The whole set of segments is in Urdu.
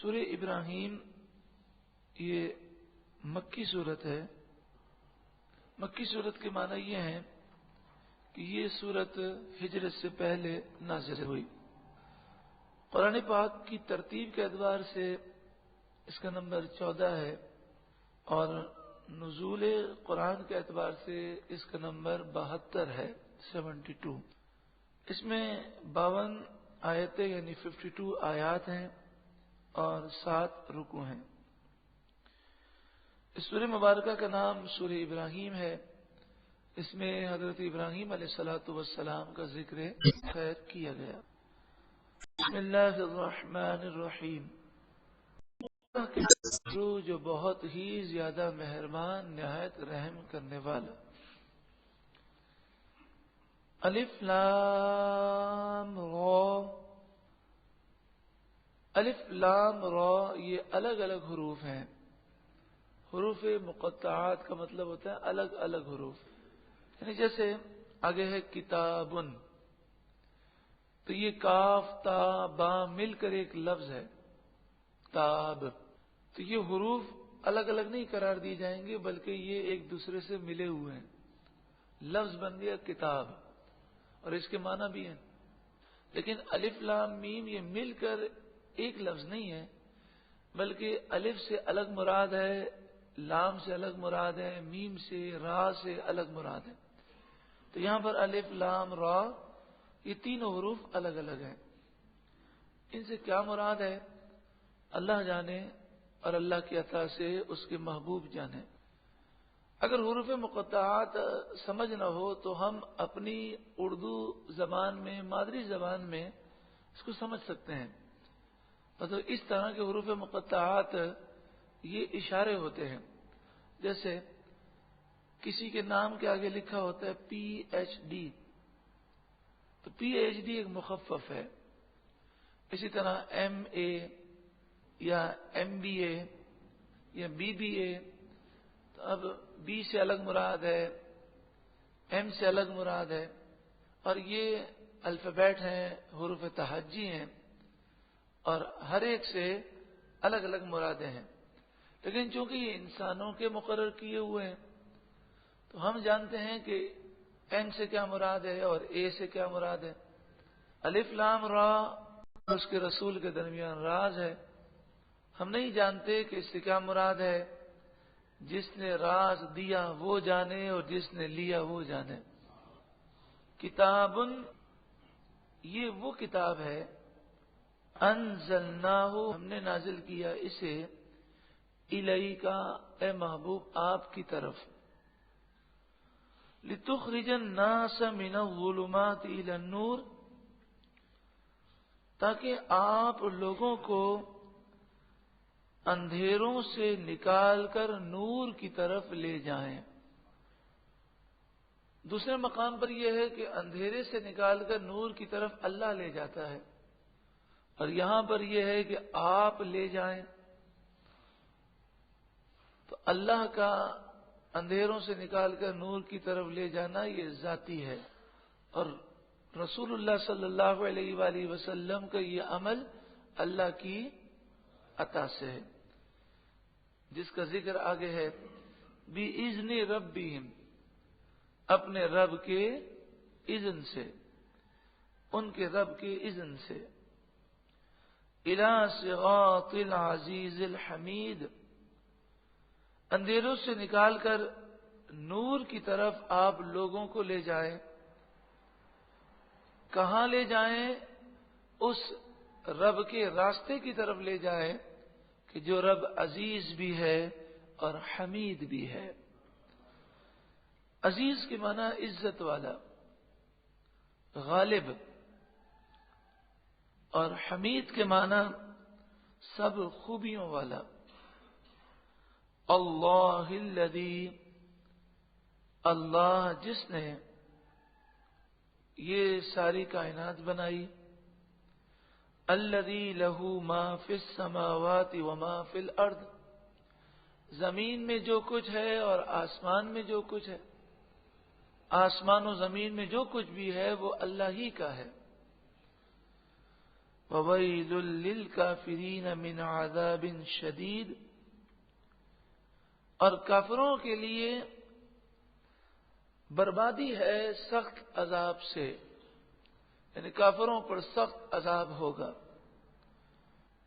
سورہ ابراہیم یہ مکی صورت ہے۔ مکی صورت کے معنی یہ ہے کہ یہ صورت ہجرت سے پہلے نازل ہوئی۔ قرآن پاک کی ترتیب کے اعتبار سے اس کا نمبر 14 ہے اور نزول قرآن کے اعتبار سے اس کا نمبر 72 ہے، 72۔ اس میں 52 آیتیں یعنی 52 آیات ہیں اور 7 رکوع ہیں۔ اس سورہ مبارکہ کا نام سورہ ابراہیم ہے۔ اس میں حضرت ابراہیم علیہ السلام کا ذکر خیر کیا گیا۔ بسم اللہ الرحمن الرحیم، جو بہت ہی زیادہ مہربان نہایت رحم کرنے والا۔ الف لام را، الف لام را یہ الگ الگ حروف ہیں۔ حروف مقطعات کا مطلب ہوتا ہے الگ الگ حروف، یعنی جیسے آگے ہے کتابن، تو یہ کاف تا با مل کر ایک لفظ ہے تاب، تو یہ حروف الگ الگ نہیں قرار دی جائیں گے بلکہ یہ ایک دوسرے سے ملے ہوئے ہیں۔ لفظ بن گیا کتاب اور اس کے معنی بھی ہیں، لیکن الف لام میم یہ مل کر ایک لفظ نہیں ہے، بلکہ الف سے الگ مراد ہے، لام سے الگ مراد ہے، میم سے را سے الگ مراد ہے۔ تو یہاں پر الف لام را یہ تینوں حروف الگ الگ ہیں۔ ان سے کیا مراد ہے اللہ جانے اور اللہ کی عطا سے اس کے محبوب جانے۔ اگر حروف مقطعات سمجھ نہ ہو تو ہم اپنی اردو زبان میں، مادری زبان میں اس کو سمجھ سکتے ہیں۔ مطلب اس طرح کے حروف مقطعات یہ اشارے ہوتے ہیں، جیسے کسی کے نام کے آگے لکھا ہوتا ہے پی ایچ ڈی، تو پی ایچ ڈی ایک مخفف ہے۔ اسی طرح ایم اے یا ایم بی اے یا بی بی اے، تو اب بی سے الگ مراد ہے، ایم سے الگ مراد ہے، اور یہ الفابیٹ ہیں، حروف تہجی ہیں، اور ہر ایک سے الگ الگ مرادیں ہیں۔ لیکن چونکہ یہ انسانوں کے مقرر کیے ہوئے ہیں تو ہم جانتے ہیں کہ این سے کیا مراد ہے اور اے سے کیا مراد ہے۔ الف لام را اس کے رسول کے درمیان راز ہے، ہم نہیں جانتے کہ اس سے کیا مراد ہے۔ جس نے راز دیا وہ جانے اور جس نے لیا وہ جانے۔ کتابن یہ وہ کتاب ہے، انزلناہ ہم نے نازل کیا اسے، الیک اے محبوب آپ کی طرف، لتخرج الناس من الظلمات الی النور تاکہ آپ لوگوں کو اندھیروں سے نکال کر نور کی طرف لے جائیں۔ دوسرے مقام پر یہ ہے کہ اندھیرے سے نکال کر نور کی طرف اللہ لے جاتا ہے، اور یہاں پر یہ ہے کہ آپ لے جائیں۔ تو اللہ کا اندھیروں سے نکال کر نور کی طرف لے جانا یہ ذاتی ہے، اور رسول اللہ صلی اللہ علیہ وآلہ وسلم کا یہ عمل اللہ کی عطا سے ہے، جس کا ذکر آگے ہے بِإِذْنِ رَبِّهِمْ اپنے رب کے اذن سے، ان کے رب کے اذن سے، إِلَى صِرَاطِ الْعَزِيزِ الْحَمِيدِ اندھیروں سے نکال کر نور کی طرف آپ لوگوں کو لے جائیں۔ کہاں لے جائیں؟ اس رب کے راستے کی طرف لے جائیں کہ جو رب عزیز بھی ہے اور حمید بھی ہے۔ عزیز کے معنی عزت والا، غالب، اور حمید کے معنی سب خوبیوں والا۔ اللہ الذی اللہ جس نے یہ ساری کائنات بنائی، الذی لہ ما فی السماوات وما فی الارض زمین میں جو کچھ ہے اور آسمان میں جو کچھ ہے، آسمان و زمین میں جو کچھ بھی ہے وہ اللہ ہی کا ہے۔ وَوَيْلٌ لِّلْكَافِرِينَ مِنْ عَذَابٍ شَدِيدٍ، اور کافروں کے لیے بربادی ہے سخت عذاب سے، یعنی کافروں پر سخت عذاب ہوگا۔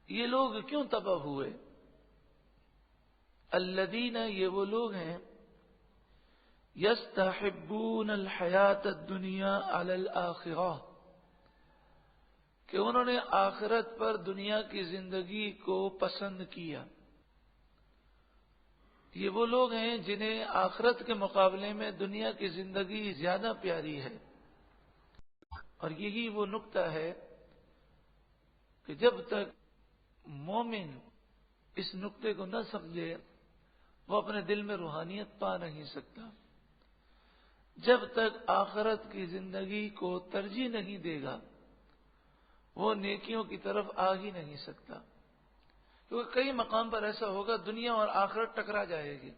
یہ لوگ کیوں تباہ ہوئے؟ الذین، یہ وہ لوگ ہیں، یستحبون الحیات الدنیا علی الآخرہ، کہ انہوں نے آخرت پر دنیا کی زندگی کو پسند کیا۔ یہ وہ لوگ ہیں جنہیں آخرت کے مقابلے میں دنیا کی زندگی زیادہ پیاری ہے، اور یہی وہ نقطہ ہے کہ جب تک مومن اس نقطے کو نہ سمجھے وہ اپنے دل میں روحانیت پا نہیں سکتا۔ جب تک آخرت کی زندگی کو ترجیح نہیں دے گا وہ نیکیوں کی طرف آ ہی نہیں سکتا، کیونکہ کئی مقام پر ایسا ہوگا دنیا اور آخرت ٹکرا جائے گی،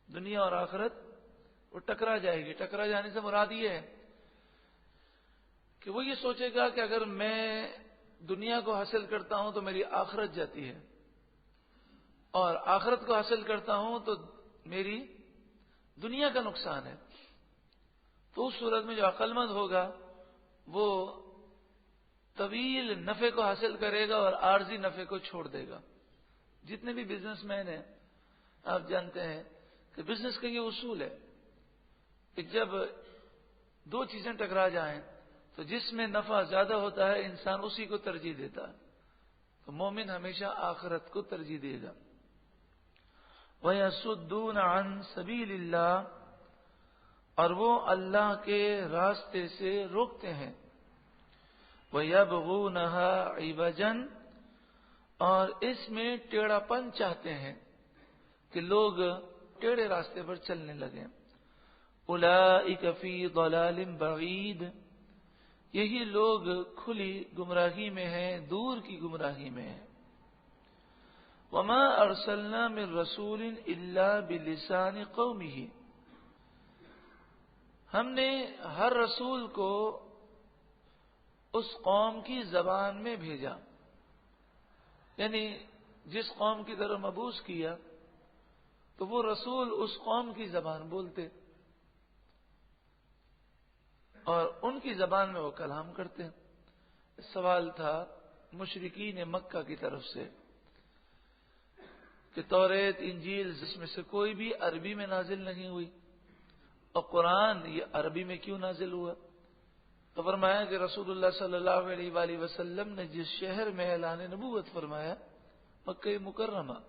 دنیا اور آخرت وہ ٹکرا جائے گی۔ ٹکرا جانے سے مراد یہ ہے کہ وہ یہ سوچے گا کہ اگر میں دنیا کو حاصل کرتا ہوں تو میری آخرت جاتی ہے، اور آخرت کو حاصل کرتا ہوں تو میری دنیا کا نقصان ہے۔ تو اس صورت میں جو عقل مند ہوگا وہ طویل نفع کو حاصل کرے گا اور عارضی نفع کو چھوڑ دے گا۔ جتنے بھی بزنس مین ہیں آپ جانتے ہیں کہ بزنس کا یہ اصول ہے کہ جب دو چیزیں ٹکرا جائیں تو جس میں نفع زیادہ ہوتا ہے انسان اسی کو ترجیح دیتا ہے، تو مومن ہمیشہ آخرت کو ترجیح دے گا۔ وَيَصُدُّونَ عَن سَبِيلِ اللَّهِ، اور وہ اللہ کے راستے سے روکتے ہیں۔ وَيَبْغُونَهَا عِوَجًا، اور اس میں ٹیڑھا پن چاہتے ہیں کہ لوگ ٹیڑھے راستے پر چلنے لگیں۔ أُولَئِكَ فِي ضَلَالٍ بَعِيدٍ، یہی لوگ کھلی گمراہی میں ہیں، دور کی گمراہی میں ہیں۔ وَمَا أَرْسَلْنَا مِن رَّسُولٍ إِلَّا بِلِسَانِ قَوْمِهِ، ہم نے ہر رسول کو اس قوم کی زبان میں بھیجا، یعنی جس قوم کی طرف مبعوث کیا تو وہ رسول اس قوم کی زبان بولتے اور ان کی زبان میں وہ کلام کرتے۔ سوال تھا مشرکین مکہ کی طرف سے کہ توریت انجیل جس میں سے کوئی بھی عربی میں نازل نہیں ہوئی، اور قرآن یہ عربی میں کیوں نازل ہوا؟ تو فرمایا کہ رسول اللہ صلی اللہ علیہ وآلہ وسلم نے جس شہر میں اعلان نبوت فرمایا مکہ مکرمہ،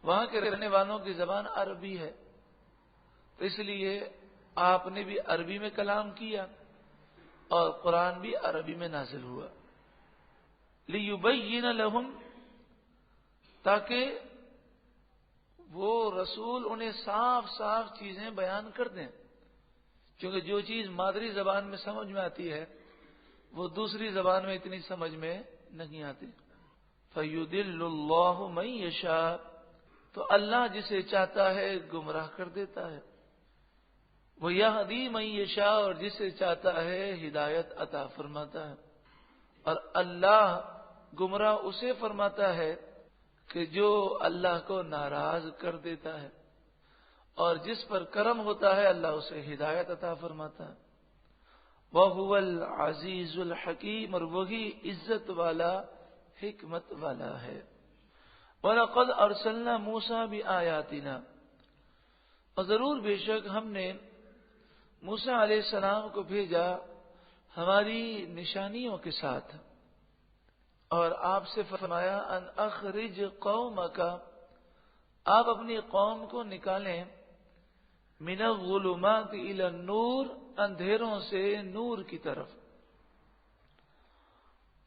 وہاں کے رہنے والوں کی زبان عربی ہے، تو اس لیے آپ نے بھی عربی میں کلام کیا اور قرآن بھی عربی میں نازل ہوا۔ لِيُبَيِّنَ لَهُمْ، تاکہ وہ رسول انہیں صاف صاف چیزیں بیان کر دیں، کیونکہ جو چیز مادری زبان میں سمجھ میں آتی ہے وہ دوسری زبان میں اتنی سمجھ میں نہیں آتی۔ فَيُضِلُّ اللَّهُ مَن يَشَاءُ، تو اللہ جسے چاہتا ہے گمراہ کر دیتا ہے۔ وَيَهْدِي مَن يَشَاءُ، اور جسے چاہتا ہے ہدایت عطا فرماتا ہے۔ اور اللہ گمراہ اسے فرماتا ہے کہ جو اللہ کو ناراض کر دیتا ہے، اور جس پر کرم ہوتا ہے اللہ اسے ہدایت عطا فرماتا ہے۔ وَهُوَ الْعَزِيزُ الْحَكِيمُ، اور وہی عزت والا حکمت والا ہے۔ وَلَقَدْ أَرْسَلْنَا مُوسَىٰ بِآيَاتِنَا، اور ضرور بے شک ہم نے موسیٰ علیہ السلام کو بھیجا ہماری نشانیوں کے ساتھ، اور آپ سے فرمایا ان اخرج قومک، آپ اپنی قوم کو نکالیں، من الظلمات الی النور، اندھیروں سے نور کی طرف۔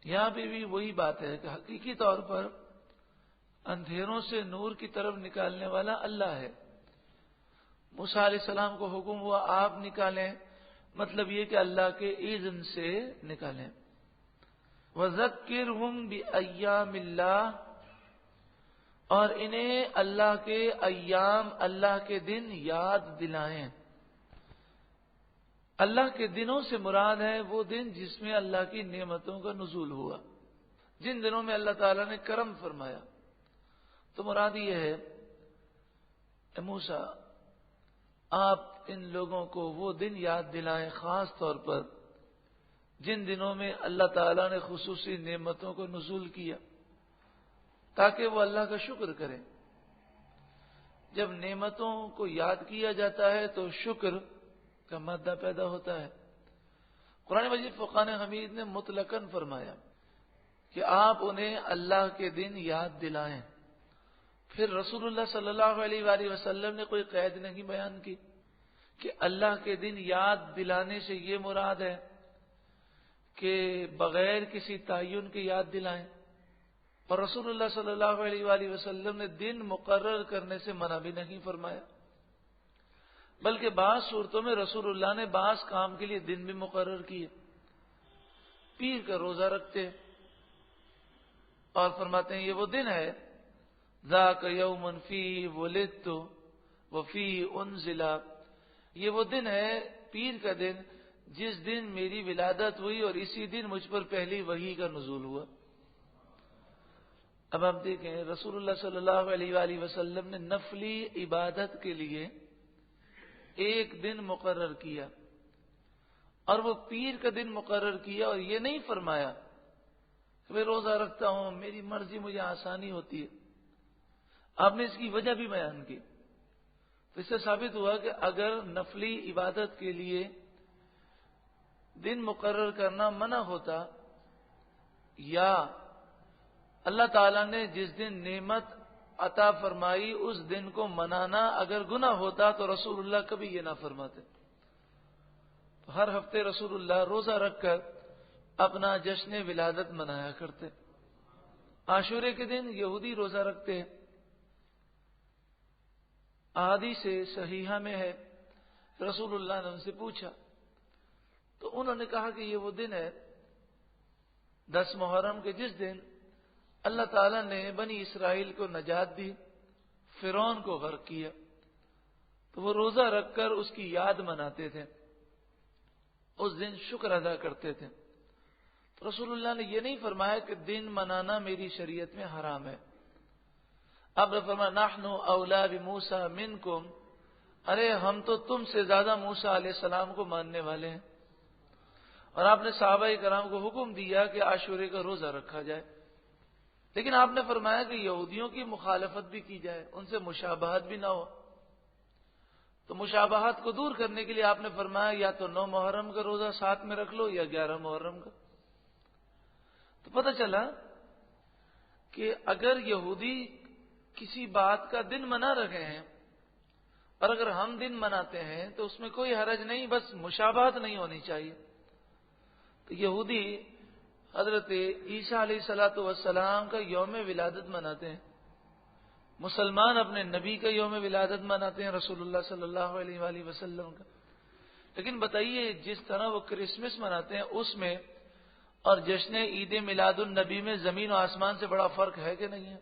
یہاں پہ بھی وہی بات ہے کہ حقیقی طور پر اندھیروں سے نور کی طرف نکالنے والا اللہ ہے۔ موسیٰ علیہ السلام کو حکم ہوا آپ نکالیں، مطلب یہ کہ اللہ کے اذن سے نکالیں۔ وَذَكِّرْهُمْ بِأَيَّامِ اللَّهِ، اور انہیں اللہ کے ایام، اللہ کے دن یاد دلائیں۔ اللہ کے دنوں سے مراد ہے وہ دن جس میں اللہ کی نعمتوں کا نزول ہوا، جن دنوں میں اللہ تعالیٰ نے کرم فرمایا. تو مراد یہ ہے اے موسیٰ آپ ان لوگوں کو وہ دن یاد دلائیں خاص طور پر جن دنوں میں اللہ تعالیٰ نے خصوصی نعمتوں کو نزول کیا، تاکہ وہ اللہ کا شکر کریں. جب نعمتوں کو یاد کیا جاتا ہے تو شکر کا مادہ پیدا ہوتا ہے. قرآن مجید فرقان حمید نے مطلقاً فرمایا کہ آپ انہیں اللہ کے دن یاد دلائیں. پھر رسول اللہ صلی اللہ علیہ وآلہ وسلم نے کوئی قید نہیں بیان کی کہ اللہ کے دن یاد دلانے سے یہ مراد ہے کہ بغیر کسی تعین کے یاد دلائیں. اور رسول اللہ صلی اللہ علیہ وآلہ وسلم نے دن مقرر کرنے سے منع بھی نہیں فرمایا، بلکہ بعض صورتوں میں رسول اللہ نے بعض کام کے لیے دن بھی مقرر کیے. پیر کا روزہ رکھتے اور فرماتے ہیں یہ وہ دن ہے ذاک یوم فیہ ولدت وفیہ انزل، یہ وہ دن ہے پیر کا دن جس دن میری ولادت ہوئی اور اسی دن مجھ پر پہلی وحی کا نزول ہوا. اب آپ دیکھیں رسول اللہ صلی اللہ علیہ وآلہ وسلم نے نفلی عبادت کے لیے ایک دن مقرر کیا اور وہ پیر کا دن مقرر کیا، اور یہ نہیں فرمایا کہ میں روزہ رکھتا ہوں میری مرضی مجھے آسانی ہوتی ہے. آپ نے اس کی وجہ بھی بیان کی. تو اس سے ثابت ہوا کہ اگر نفلی عبادت کے لیے دن مقرر کرنا منع ہوتا یا اللہ تعالیٰ نے جس دن نعمت عطا فرمائی اس دن کو منانا اگر گناہ ہوتا تو رسول اللہ کبھی یہ نہ فرماتے. تو ہر ہفتے رسول اللہ روزہ رکھ کر اپنا جشن ولادت منایا کرتے. عاشورے کے دن یہودی روزہ رکھتے. احادیث صحیحہ میں ہے رسول اللہ نے ان سے پوچھا تو انہوں نے کہا کہ یہ وہ دن ہے 10 محرم کے جس دن اللہ تعالیٰ نے بنی اسرائیل کو نجات دی، فرعون کو غرق کیا. تو وہ روزہ رکھ کر اس کی یاد مناتے تھے، اس دن شکر ادا کرتے تھے. تو رسول اللہ نے یہ نہیں فرمایا کہ دن منانا میری شریعت میں حرام ہے. اب نے فرمایا نحن اولا بموسیٰ منکم، ارے ہم تو تم سے زیادہ موسیٰ علیہ السلام کو ماننے والے ہیں. اور آپ نے صحابہ کرام کو حکم دیا کہ عاشورے کا روزہ رکھا جائے، لیکن آپ نے فرمایا کہ یہودیوں کی مخالفت بھی کی جائے، ان سے مشابہت بھی نہ ہو. تو مشابہت کو دور کرنے کے لیے آپ نے فرمایا یا تو 9 محرم کا روزہ ساتھ میں رکھ لو یا 11 محرم کا. تو پتہ چلا کہ اگر یہودی کسی بات کا دن منا رہے ہیں اور اگر ہم دن مناتے ہیں تو اس میں کوئی حرج نہیں، بس مشابہت نہیں ہونی چاہیے. تو یہودی حضرت عیسیٰ علیہ الصلوۃ والسلام کا یوم ولادت مناتے ہیں، مسلمان اپنے نبی کا یوم ولادت مناتے ہیں رسول اللہ صلی اللہ علیہ وآلہ وسلم کا. لیکن بتائیے جس طرح وہ کرسمس مناتے ہیں اس میں اور جشن عید میلاد النبی میں زمین و آسمان سے بڑا فرق ہے کہ نہیں ہے؟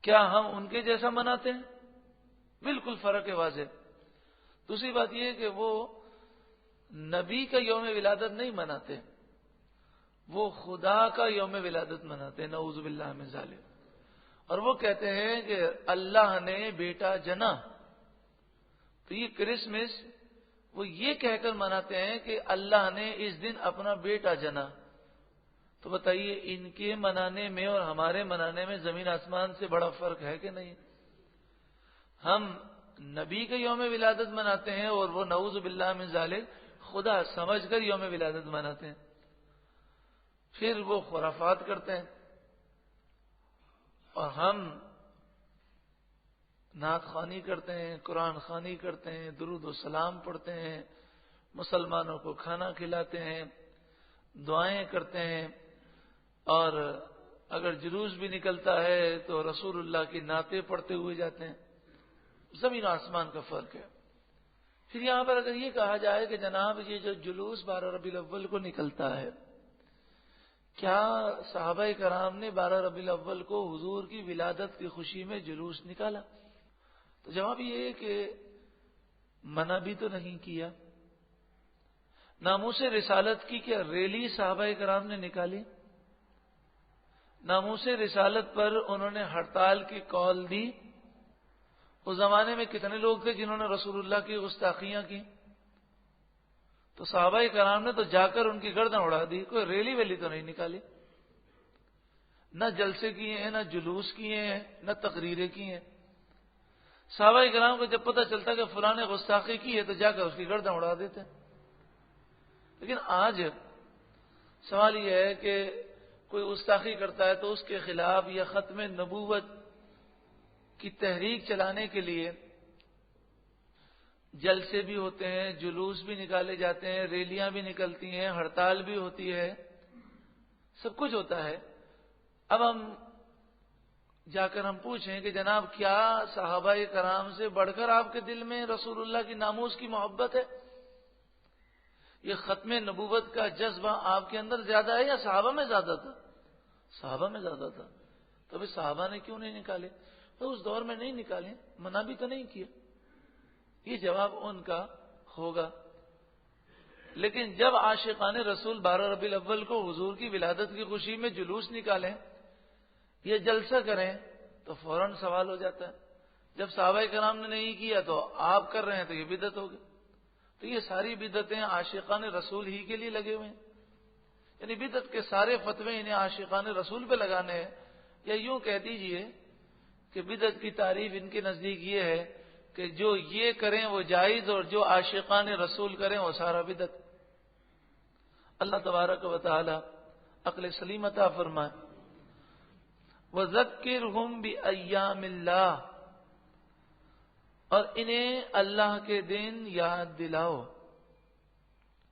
کیا ہم ان کے جیسا مناتے ہیں؟ بالکل فرق ہے واضح. دوسری بات یہ کہ وہ نبی کا یوم ولادت نہیں مناتے، وہ خدا کا یوم ولادت مناتے ہیں، نعوذ باللہ من ذالک. اور وہ کہتے ہیں کہ اللہ نے بیٹا جنا. تو یہ کرسمس وہ یہ کہہ کر مناتے ہیں کہ اللہ نے اس دن اپنا بیٹا جنا. تو بتائیے ان کے منانے میں اور ہمارے منانے میں زمین آسمان سے بڑا فرق ہے کہ نہیں؟ ہم نبی کا یوم ولادت مناتے ہیں اور وہ نعوذ باللہ من ذالک خدا سمجھ کر یوم ولادت مناتے ہیں. پھر وہ خرافات کرتے ہیں اور ہم نعت خوانی کرتے ہیں، قرآن خوانی کرتے ہیں، درود و سلام پڑھتے ہیں، مسلمانوں کو کھانا کھلاتے ہیں، دعائیں کرتے ہیں، اور اگر جلوس بھی نکلتا ہے تو رسول اللہ کی نعتیں پڑھتے ہوئے جاتے ہیں. زمین و آسمان کا فرق ہے. پھر یہاں پر اگر یہ کہا جائے کہ جناب یہ جو جلوس 12 ربیع الاول کو نکلتا ہے، کیا صحابہ کرام نے 12 ربیع الاول کو حضور کی ولادت کی خوشی میں جلوس نکالا؟ تو جواب یہ ہے کہ منع بھی تو نہیں کیا ناموس رسالت کی کیا ریلی صحابہ کرام نے نکالی؟ ناموس رسالت پر انہوں نے ہڑتال کی کال دی۔ اس زمانے میں کتنے لوگ تھے جنہوں نے رسول اللہ کی گستاخیاں کی؟ تو صحابہ کرام نے تو جا کر ان کی گردن اڑا دی، کوئی ریلی ویلی تو نہیں نکالی، نہ جلسے کیے ہیں، نہ جلوس کیے ہیں، نہ تقریریں کی ہیں۔ صحابہ کرام کو جب پتہ چلتا کہ فلاں نے گستاخی کی ہے تو جا کر اس کی گردن اڑا دیتے۔ لیکن آج سوال یہ ہے کہ کوئی گستاخی کرتا ہے تو اس کے خلاف یا ختم نبوت کی تحریک چلانے کے لیے جلسے بھی ہوتے ہیں، جلوس بھی نکالے جاتے ہیں، ریلیاں بھی نکلتی ہیں، ہڑتال بھی ہوتی ہے، سب کچھ ہوتا ہے۔ اب ہم جا کر ہم پوچھیں کہ جناب کیا صحابہ کرام سے بڑھ کر آپ کے دل میں رسول اللہ کی ناموس کی محبت ہے؟ یہ ختم نبوت کا جذبہ آپ کے اندر زیادہ ہے یا صحابہ میں زیادہ تھا؟ صحابہ میں زیادہ تھا۔ تو ابھی صحابہ نے کیوں نہیں نکالے؟ تو اس دور میں نہیں نکالے، منع بھی تو نہیں کیا، یہ جواب ان کا ہوگا۔ لیکن جب عاشقان رسول 12 ربیع الاول کو حضور کی ولادت کی خوشی میں جلوس نکالیں، یہ جلسہ کریں، تو فوراً سوال ہو جاتا ہے جب صحابہ کرام نے نہیں کیا تو آپ کر رہے ہیں تو یہ بدعت ہوگی۔ تو یہ ساری بدعتیں عاشقان رسول ہی کے لیے لگے ہوئے ہیں، یعنی بدعت کے سارے فتوے انہیں عاشقان رسول پہ لگانے ہیں، یا یوں کہہ دیجئے کہ بدعت کی تعریف ان کے نزدیک یہ ہے کہ جو یہ کریں وہ جائز اور جو عاشقان رسول کریں وہ سارا بدعت۔ اللہ تبارک و تعالی عقل سلیم عطا فرمائے۔ وَذَكِّرْهُمْ بِأَيَّامِ اللَّهِ، اور انہیں اللہ کے دن یاد دلاؤ۔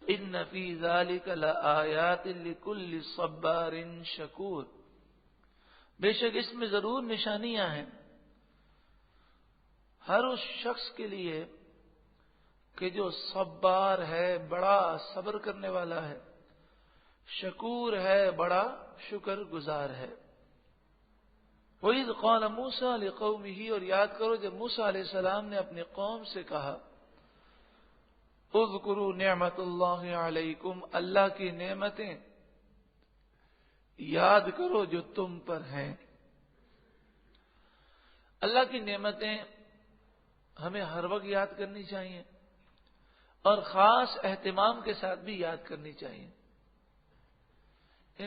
إِنَّ فِي ذَلِكَ لَآيَاتٍ لِكُلِّ صَبَّارٍ شَكُورٍ، بے شک اس میں ضرور نشانیاں ہیں ہر اس شخص کے لیے کہ جو صبار ہے، بڑا صبر کرنے والا ہے، شکور ہے، بڑا شکر گزار ہے۔ وَإِذْ قَالَ مُوسَىٰ لِقَوْمِهِ، اور یاد کرو جب موسیٰ علیہ السلام نے اپنی قوم سے کہا اذکروا نعمت اللہ علیکم، اللہ کی نعمتیں یاد کرو جو تم پر ہیں۔ اللہ کی نعمتیں ہمیں ہر وقت یاد کرنی چاہیے اور خاص اہتمام کے ساتھ بھی یاد کرنی چاہیے۔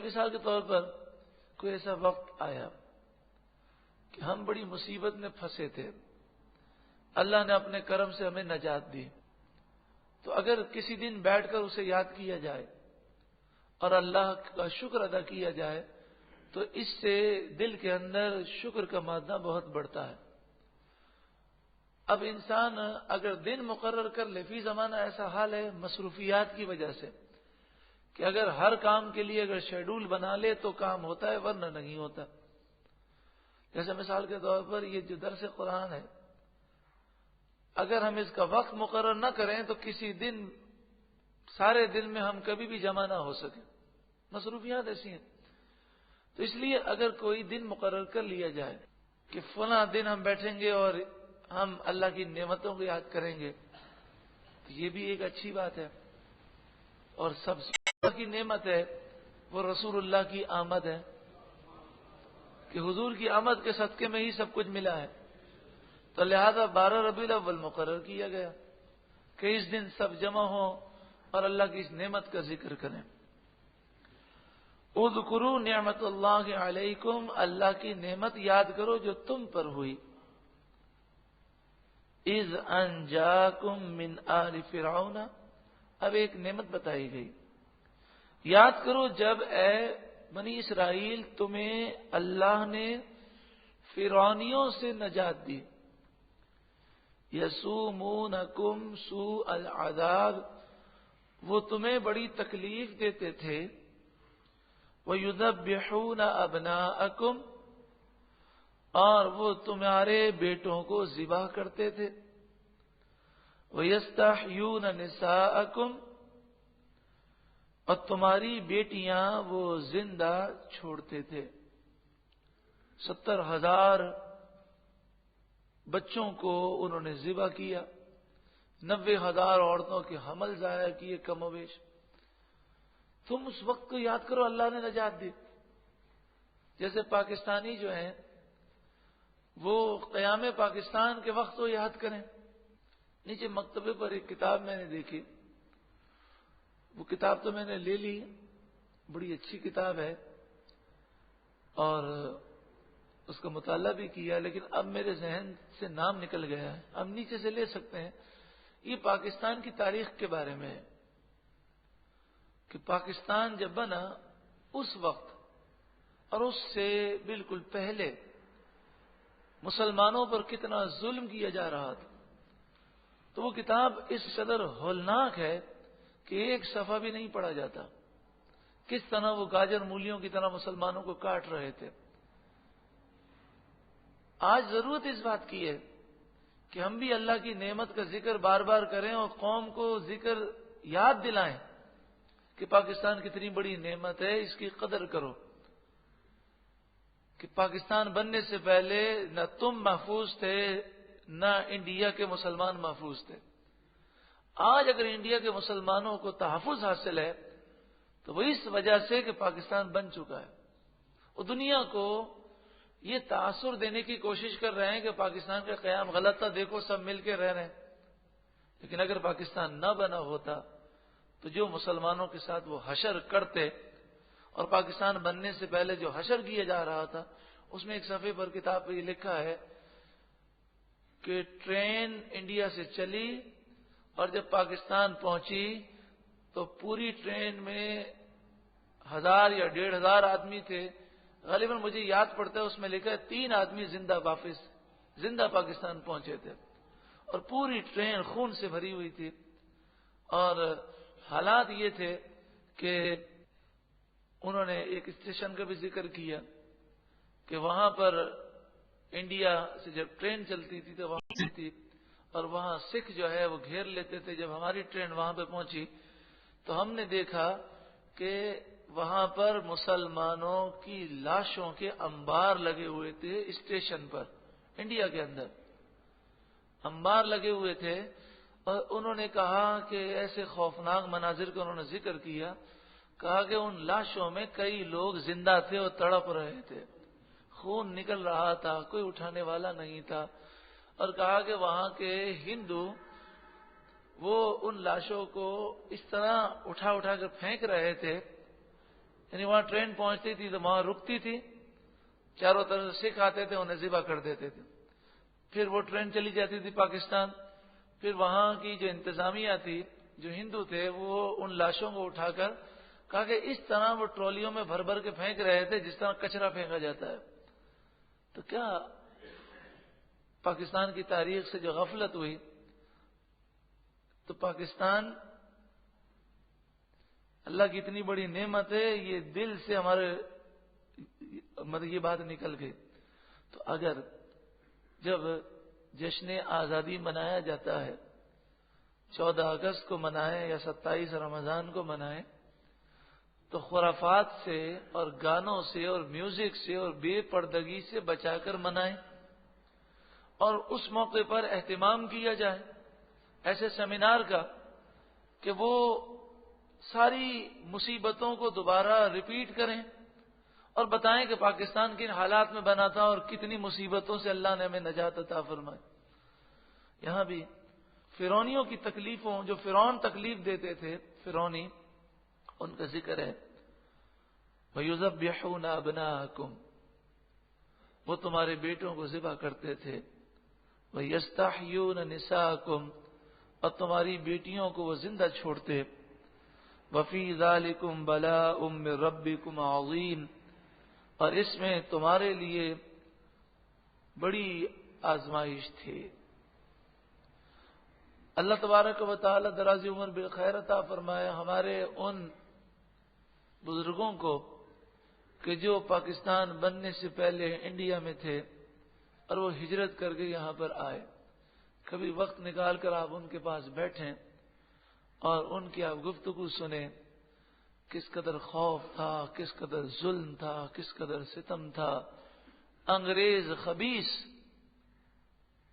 مثال کے طور پر کوئی ایسا وقت آیا کہ ہم بڑی مصیبت میں پھنسے تھے، اللہ نے اپنے کرم سے ہمیں نجات دی، تو اگر کسی دن بیٹھ کر اسے یاد کیا جائے اور اللہ کا شکر ادا کیا جائے تو اس سے دل کے اندر شکر کا مادہ بہت بڑھتا ہے۔ اب انسان اگر دن مقرر کر لے، فی زمانہ ایسا حال ہے مصروفیات کی وجہ سے کہ اگر ہر کام کے لیے اگر شیڈول بنا لے تو کام ہوتا ہے ورنہ نہیں ہوتا۔ جیسے مثال کے طور پر یہ جو درس قرآن ہے، اگر ہم اس کا وقت مقرر نہ کریں تو کسی دن سارے دن میں ہم کبھی بھی جمع نہ ہو سکیں، مصروفیات ایسی ہیں۔ تو اس لیے اگر کوئی دن مقرر کر لیا جائے کہ فلاں دن ہم بیٹھیں گے اور ہم اللہ کی نعمتوں کو یاد کریں گے تو یہ بھی ایک اچھی بات ہے۔ اور سب سے کی نعمت ہے وہ رسول اللہ کی آمد ہے کہ حضور کی آمد کے صدقے میں ہی سب کچھ ملا ہے، تو لہذا 12 ربیع الاول مقرر کیا گیا کہ اس دن سب جمع ہوں اور اللہ کی اس نعمت کا ذکر کریں۔ اذکروا نعمت اللہ علیکم، اللہ کی نعمت یاد کرو جو تم پر ہوئی۔ اذ انجاکم من آل فرعون، اب ایک نعمت بتائی گئی، یاد کرو جب اے بنی اسرائیل تمہیں اللہ نے فرعونیوں سے نجات دی۔ یسومونکم سوء العذاب، وہ تمہیں بڑی تکلیف دیتے تھے۔ وَيُذَبِّحُونَ أَبْنَاءَكُمْ، اور وہ تمہارے بیٹوں کو ذبح کرتے تھے۔ وَيَسْتَحْيُونَ نِسَاءَكُمْ، اور تمہاری بیٹیاں وہ زندہ چھوڑتے تھے۔ 70,000 بچوں کو انہوں نے ذبح کیا، 90,000 عورتوں کے حمل ضائع کیے کم و بیش۔ تم اس وقت کو یاد کرو، اللہ نے نجات دی. جیسے پاکستانی جو ہیں وہ قیام پاکستان کے وقت کو یاد کریں. نیچے مکتبے پر ایک کتاب میں نے دیکھی، وہ کتاب تو میں نے لے لی، بڑی اچھی کتاب ہے اور اس کا مطالعہ بھی کیا، لیکن اب میرے ذہن سے نام نکل گیا ہے. ہم نیچے سے لے سکتے ہیں. یہ پاکستان کی تاریخ کے بارے میں ہے کہ پاکستان جب بنا اس وقت اور اس سے بالکل پہلے مسلمانوں پر کتنا ظلم کیا جا رہا تھا. تو وہ کتاب اس قدر ہولناک ہے کہ ایک صفحہ بھی نہیں پڑھا جاتا. کس طرح وہ گاجر مولیوں کی طرح مسلمانوں کو کاٹ رہے تھے. آج ضرورت اس بات کی ہے کہ ہم بھی اللہ کی نعمت کا ذکر بار بار کریں اور قوم کو ذکر یاد دلائیں کہ پاکستان کتنی بڑی نعمت ہے، اس کی قدر کرو. کہ پاکستان بننے سے پہلے نہ تم محفوظ تھے نہ انڈیا کے مسلمان محفوظ تھے. آج اگر انڈیا کے مسلمانوں کو تحفظ حاصل ہے تو وہ اس وجہ سے کہ پاکستان بن چکا ہے. وہ دنیا کو یہ تاثر دینے کی کوشش کر رہے ہیں کہ پاکستان کا قیام غلط تھا، دیکھو سب مل کے رہ رہے ہیں. لیکن اگر پاکستان نہ بنا ہوتا تو جو مسلمانوں کے ساتھ وہ حشر کرتے، اور پاکستان بننے سے پہلے جو حشر کیا جا رہا تھا، اس میں ایک صفحے پر کتاب پہ یہ لکھا ہے کہ ٹرین انڈیا سے چلی اور جب پاکستان پہنچی تو پوری ٹرین میں 1000 یا 1500 آدمی تھے. غالباً مجھے یاد پڑتا ہے اس میں لکھا ہے 3 آدمی زندہ واپس زندہ پاکستان پہنچے تھے، اور پوری ٹرین خون سے بھری ہوئی تھی. اور حالات یہ تھے کہ انہوں نے ایک اسٹیشن کا بھی ذکر کیا کہ وہاں پر انڈیا سے جب ٹرین چلتی تھی تو وہاں تھی، اور وہاں سکھ جو ہے وہ گھیر لیتے تھے. جب ہماری ٹرین وہاں پہ پہنچی تو ہم نے دیکھا کہ وہاں پر مسلمانوں کی لاشوں کے انبار لگے ہوئے تھے. اسٹیشن پر انڈیا کے اندر انبار لگے ہوئے تھے، اور انہوں نے کہا کہ ایسے خوفناک مناظر کا انہوں نے ذکر کیا. کہا کہ ان لاشوں میں کئی لوگ زندہ تھے اور تڑپ رہے تھے، خون نکل رہا تھا، کوئی اٹھانے والا نہیں تھا. اور کہا کہ وہاں کے ہندو وہ ان لاشوں کو اس طرح اٹھا اٹھا کر پھینک رہے تھے. یعنی وہاں ٹرین پہنچتی تھی تو وہاں رکتی تھی، چاروں طرف سے سکھ آتے تھے، انہیں ذبح کر دیتے تھے. پھر وہ ٹرین چلی جاتی تھی پاکستان. پھر وہاں کی جو انتظامیہ تھی، جو ہندو تھے، وہ ان لاشوں کو اٹھا کر کہا کہ اس طرح وہ ٹرالیوں میں بھر بھر کے پھینک رہے تھے جس طرح کچرا پھینکا جاتا ہے. تو کیا پاکستان کی تاریخ سے جو غفلت ہوئی. تو پاکستان اللہ کی اتنی بڑی نعمت ہے، یہ دل سے ہمارے مطلب یہ بات نکل گئی. تو اگر جب جشن آزادی منایا جاتا ہے، 14 اگست کو منائیں یا 27 رمضان کو منائیں، تو خرافات سے اور گانوں سے اور میوزک سے اور بے پردگی سے بچا کر منائیں، اور اس موقع پر اہتمام کیا جائے ایسے سیمینار کا کہ وہ ساری مصیبتوں کو دوبارہ ریپیٹ کریں اور بتائیں کہ پاکستان کن حالات میں بنا تھا اور کتنی مصیبتوں سے اللہ نے ہمیں نجات عطا فرمائی. یہاں بھی فرعونیوں کی تکلیفوں، جو فرعون تکلیف دیتے تھے فرعونی، ان کا ذکر ہے. وَيُذَبِّحُونَ أَبْنَاءَكُمْ، وہ تمہارے بیٹوں کو ذبح کرتے تھے. وَيَسْتَحْيُونَ نِسَاءَكُمْ، اور تمہاری بیٹیوں کو وہ زندہ چھوڑتے. وَفِي ذَلِكُمْ بَلَاءٌ مِّن رَبِّكُمْ عَظِيمٌ، اور اس میں تمہارے لیے بڑی آزمائش تھی. اللہ تبارک و تعالی دراز عمر بالخیر عطا فرمائے ہمارے ان بزرگوں کو کہ جو پاکستان بننے سے پہلے انڈیا میں تھے اور وہ ہجرت کر کے یہاں پر آئے. کبھی وقت نکال کر آپ ان کے پاس بیٹھیں اور ان کی آپ گفتگو سنیں. کس قدر خوف تھا، کس قدر ظلم تھا، کس قدر ستم تھا. انگریز، خبیث،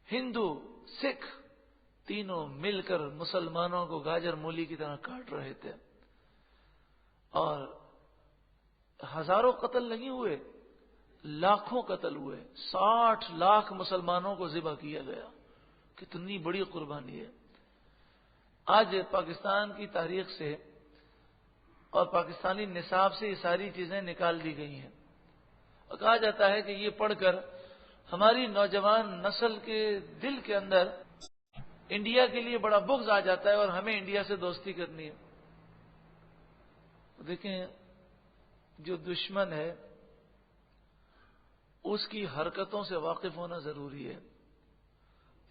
ہندو، سکھ تینوں مل کر مسلمانوں کو گاجر مولی کی طرح کاٹ رہے تھے. اور ہزاروں قتل نہیں ہوئے، لاکھوں قتل ہوئے، 60 لاکھ مسلمانوں کو ذبح کیا گیا. کتنی بڑی قربانی ہے. آج پاکستان کی تاریخ سے اور پاکستانی نصاب سے یہ ساری چیزیں نکال دی گئی ہیں، اور کہا جاتا ہے کہ یہ پڑھ کر ہماری نوجوان نسل کے دل کے اندر انڈیا کے لیے بڑا بغض آ جاتا ہے اور ہمیں انڈیا سے دوستی کرنی ہے. دیکھیں، جو دشمن ہے اس کی حرکتوں سے واقف ہونا ضروری ہے.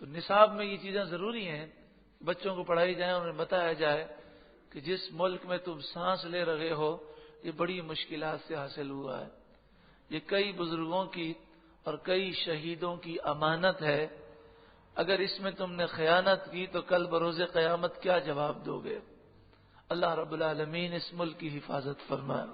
تو نصاب میں یہ چیزیں ضروری ہیں، بچوں کو پڑھائی جائیں اور انہیں بتایا جائے کہ جس ملک میں تم سانس لے رہے ہو یہ بڑی مشکلات سے حاصل ہوا ہے، یہ کئی بزرگوں کی اور کئی شہیدوں کی امانت ہے. اگر اس میں تم نے خیانت کی تو کل بروز قیامت کیا جواب دو گے؟ اللہ رب العالمین اس ملک کی حفاظت فرمائے.